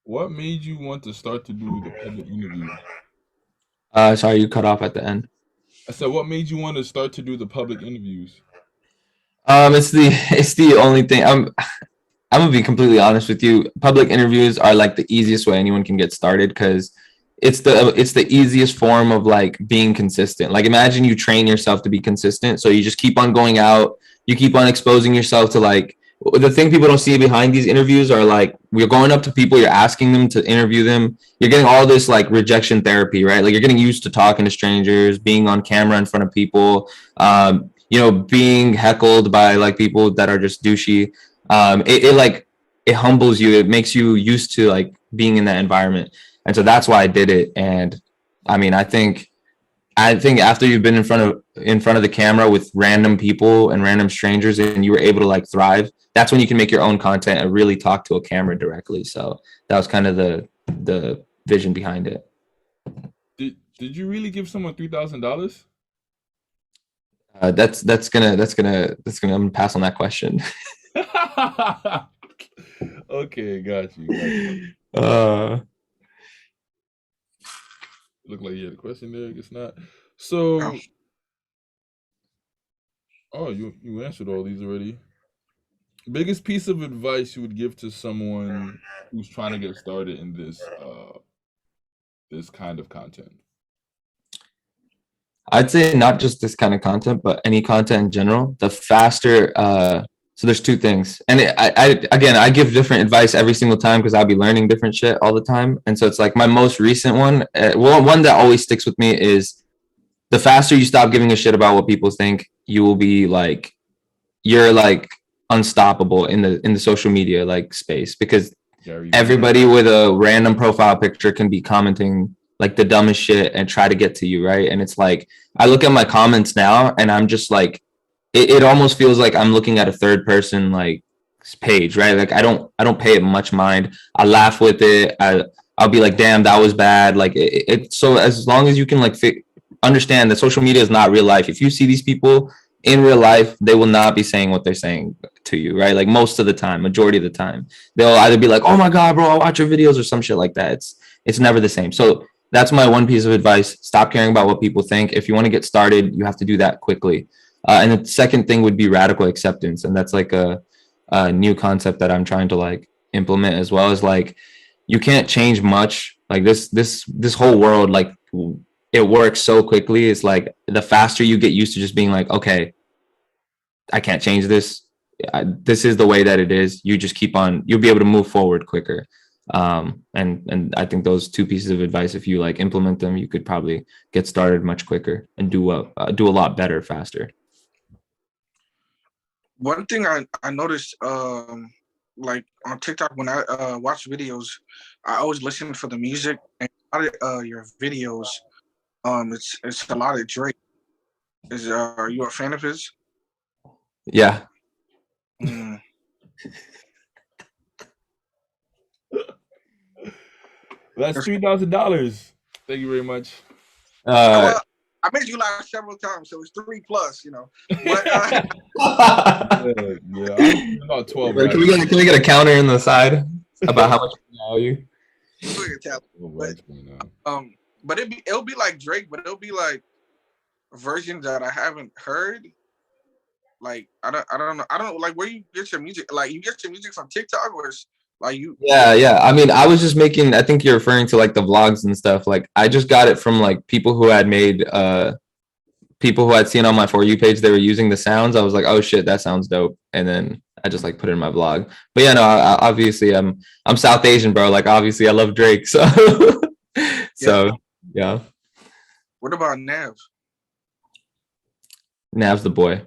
What made you want to start to do the public interviews? Sorry, you cut off at the end. I said, what made you want to start to do the public interviews? It's the it's the only thing. I'm gonna be completely honest with you. Public interviews are like the easiest way anyone can get started because it's the easiest form of like being consistent. Like imagine you train yourself to be consistent, so you just keep on going out, you keep on exposing yourself to like the thing people don't see behind these interviews are like you're going up to people, you're asking them to interview them, you're getting all this like rejection therapy, right? Like you're getting used to talking to strangers, being on camera in front of people, being heckled by like people that are just douchey. It like it humbles you, it makes you used to like being in that environment, and so that's why I did it. And I mean, I think after you've been in front of the camera with random people and random strangers and you were able to like thrive, that's when you can make your own content and really talk to a camera directly. So that was kind of the vision behind it. Did you really give someone $3,000? I'm gonna pass on that question. Okay, got you, got you. uh Look like you had a question there. I guess not. Oh, So, oh, you answered all these already. Biggest piece of advice you would give to someone who's trying to get started in this kind of content? I'd say not just this kind of content, but any content in general. The faster. So there's two things, and again, I give different advice every single time because I'll be learning different shit all the time. And so it's like my most recent one. Well, one that always sticks with me is the faster you stop giving a shit about what people think, you will be like you're like unstoppable in the social media like space because Gary Vee. everybody with a random profile picture can be commenting like the dumbest shit and try to get to you, right? And it's like I look at my comments now and I'm just like it almost feels like I'm looking at a third person like page, right? Like I don't pay it much mind. I laugh with it. I'll be like, damn, that was bad. Like so as long as you can like understand that social media is not real life. If you see these people in real life, they will not be saying what they're saying to you, right? Like most of the time, majority of the time, they'll either be like, "Oh my god, bro, I watch your videos" or some shit like that. It's never the same. So that's my one piece of advice. Stop caring about what people think. If you want to get started, you have to do that quickly. And the second thing would be radical acceptance, and that's like a new concept that I'm trying to like implement as well. As like you can't change much. Like this whole world, like it works so quickly. It's like the faster you get used to just being like, okay, I can't change this. This is the way that it is. You just keep on. You'll be able to move forward quicker. And I think those two pieces of advice, if you like implement them, you could probably get started much quicker and do a lot better faster. one thing I noticed, like on TikTok when I watch videos, I always listen for the music and a lot of your videos. It's a lot of Drake. Are you a fan of his? Yeah. Mm. That's That's- $3,000. Thank you very much. Uh, well, I made you laugh several times, so it's 3 plus. But Yeah, yeah. I'm about 12 Like, racks. can we get a counter in the side about how much we value? look at that. 12 But racks right now. but it'll be like Drake, but it'll be like versions that I haven't heard. Like I don't know like where you get your music. Like you get your music from TikTok or like you. Yeah, yeah. I mean, I was just making. I think you're referring to like the vlogs and stuff. Like, I just got it from like people who I'd seen on my For You page. They were using the sounds. I was like, oh shit, that sounds dope. And then I just like put it in my vlog. But yeah, no, obviously I'm South Asian, bro. Like, obviously I love Drake. So Yeah. so yeah, What about Nav? Nav's the boy.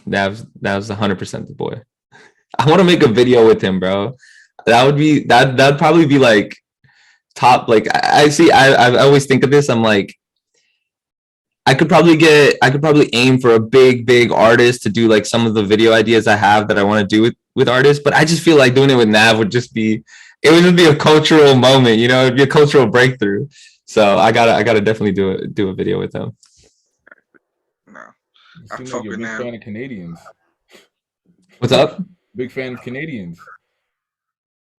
Nav's 100% the boy. I want to make a video with him, bro. That'd probably be like top. Like I see. I always think of this. I'm like, I could probably aim for a big artist to do like some of the video ideas I have that I want to do with artists, but I just feel like doing it with Nav would just be a cultural moment, it'd be a cultural breakthrough. So I gotta definitely do a video with him. No, You I seem like fuck you're a with big Nav. fan of Canadians. What's up? Big fan of Canadians.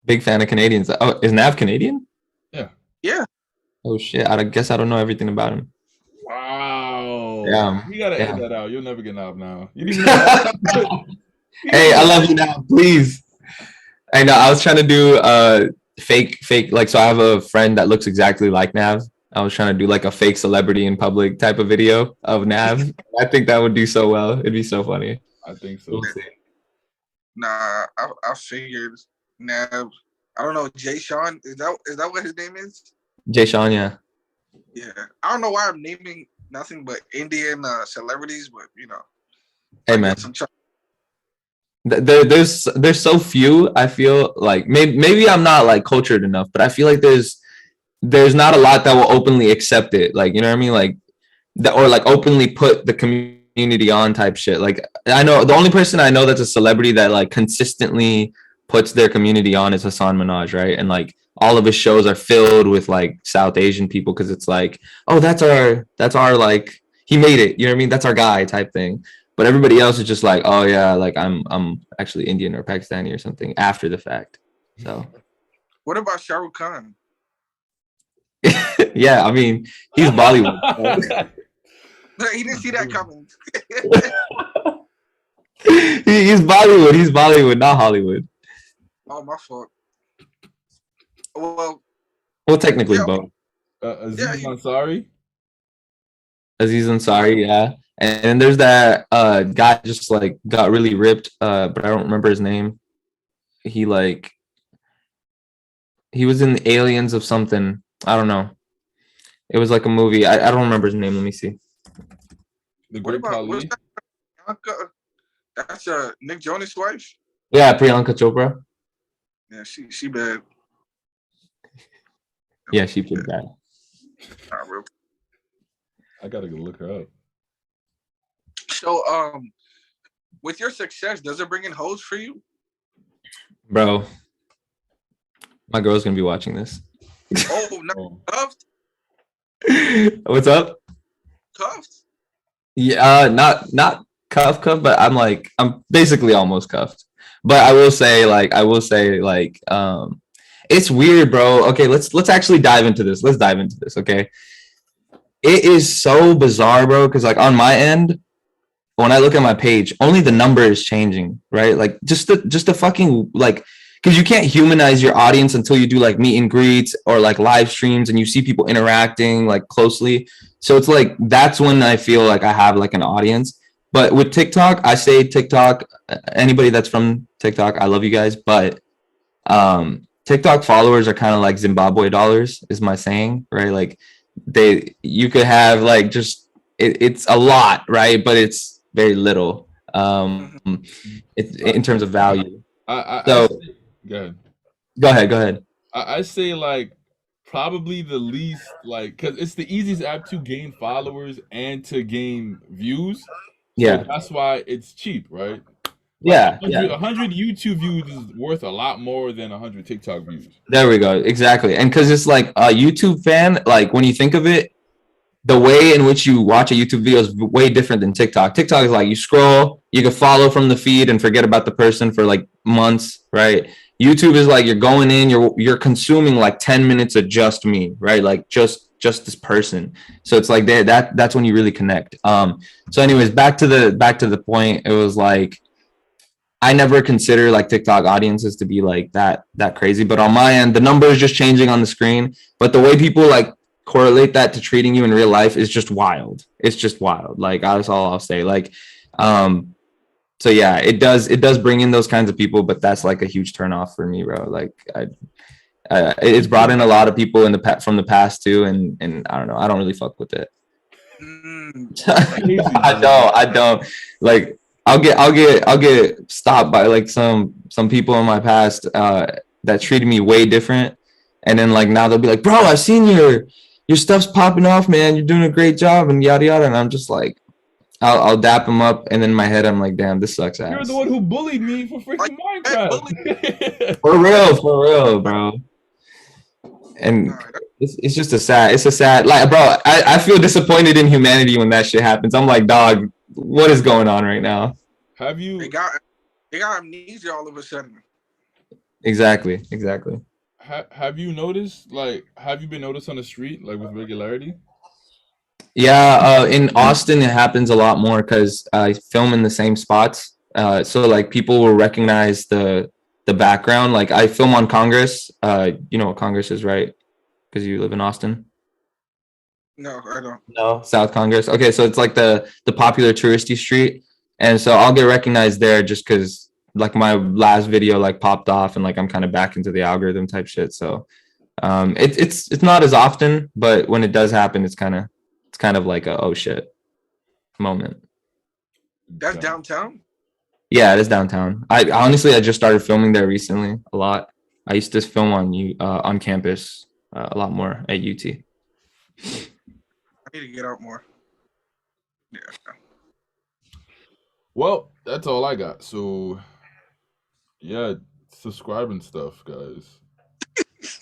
Big fan of Canadians. Oh, is Nav Canadian? Yeah. Yeah. Oh shit! I guess I don't know everything about him. Wow. Yeah. You gotta edit Yeah. that out. You'll never get Nav now. You didn't even know. Hey, I love you now. Please. I know. I was trying to do fake. Like, so I have a friend that looks exactly like Nav. I was trying to do like a fake celebrity in public type of video of Nav. I think that would do so well. It'd be so funny. I think so. We'll see. Nah, I figured Nav. I don't know, Jay Sean. Is that what his name is? Jay Sean, yeah. Yeah. I don't know why I'm naming nothing but Indian celebrities, but Hey man, there's so few. I feel like maybe I'm not like cultured enough, but I feel like there's not a lot that will openly accept it. Like, you know what I mean? Like that, or like openly put the community on type shit. Like, I know the only person I know that's a celebrity that like consistently puts their community on is Hassan Minaj, right? And like all of his shows are filled with like South Asian people because it's like, oh, that's our like, he made it. You know what I mean? That's our guy type thing. But everybody else is just like, oh yeah, like I'm actually Indian or Pakistani or something after the fact. So what about Shah Rukh Khan? yeah, I mean, he's Bollywood. He didn't see that coming. He's Bollywood. He's Bollywood, not Hollywood. Oh, my fault. Well, Technically both. Aziz Ansari. Aziz Ansari, yeah. And then there's that guy just like got really ripped, but I don't remember his name. He was in the Aliens of something. I don't know. It was like a movie. I don't remember his name. Let me see. The Great Khali. That's Nick Jonas' wife. Yeah, Priyanka Chopra. Yeah, she bad. Yeah, she pretty bad. I gotta go look her up. So, with your success, does it bring in hoes for you? Bro, my girl's gonna be watching this. Oh, no, cuffed? What's up? Cuffed? Yeah, not cuffed, but I'm basically almost cuffed. But I will say, it's weird, bro. Okay, let's actually dive into this. Let's dive into this, okay? It is so bizarre, bro, because like on my end, when I look at my page, only the number is changing, right? Like just the fucking like, because you can't humanize your audience until you do like meet and greets or like live streams and you see people interacting like closely. So it's like that's when I feel like I have like an audience. But with TikTok, I say TikTok, anybody that's from TikTok, I love you guys, but TikTok followers are kind of like Zimbabwe dollars is my saying, right? Like you could have like just it's a lot, right? But it's very little it's in terms of value. Go ahead. Go ahead. I say like probably the least, like, because it's the easiest app to gain followers and to gain views. Yeah, so that's why it's cheap, right? Yeah, 100 YouTube views is worth a lot more than 100 TikTok views. There we go. Exactly. And because it's like a YouTube fan, like when you think of it, the way in which you watch a YouTube video is way different than TikTok. TikTok is like you scroll, you can follow from the feed and forget about the person for like months, right? YouTube is like you're going in, you're consuming like 10 minutes of just me, right? Like just this person. So it's like that's when you really connect. So anyways, back to the point. It was like I never consider like TikTok audiences to be like that crazy, but on my end, the number is just changing on the screen. But the way people like correlate that to treating you in real life is just wild. It's just wild. Like that's all I'll say. Like, so yeah, it does bring in those kinds of people, but that's like a huge turnoff for me, bro. Like it's brought in a lot of people from the past too, and I don't know. I don't really fuck with it. I don't like. I'll get stopped by like some people in my past that treated me way different, and then like now they'll be like, bro, I've seen your stuff's popping off, man. You're doing a great job, and yada yada. And I'm just like, I'll dap them up, and then in my head I'm like, damn, this sucks ass. You're the one who bullied me for freaking Minecraft. for real, bro. And it's just a sad like, bro. I feel disappointed in humanity when that shit happens. I'm like, dog, what is going on right now? Have you? They got amnesia all of a sudden. Exactly. Have you noticed, like, have you been noticed on the street, like, with regularity? Yeah, in Austin it happens a lot more because I film in the same spots. So like people will recognize the background. Like I film on Congress. You know what Congress is, right? Because you live in Austin. No, I don't. No, South Congress. Okay, so it's like the popular touristy street, and so I'll get recognized there just because like my last video like popped off and like I'm kind of back into the algorithm type shit. So it's not as often, but when it does happen, it's kind of like a oh shit moment. That's Okay. downtown. Yeah, it is downtown. I just started filming there recently a lot. I used to film on campus a lot more at UT. I need to get out more. Yeah. Well, that's all I got. So, yeah, subscribe and stuff, guys.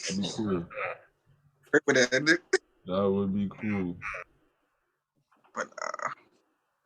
That'd be cool. Great way to end it. That would be cool. But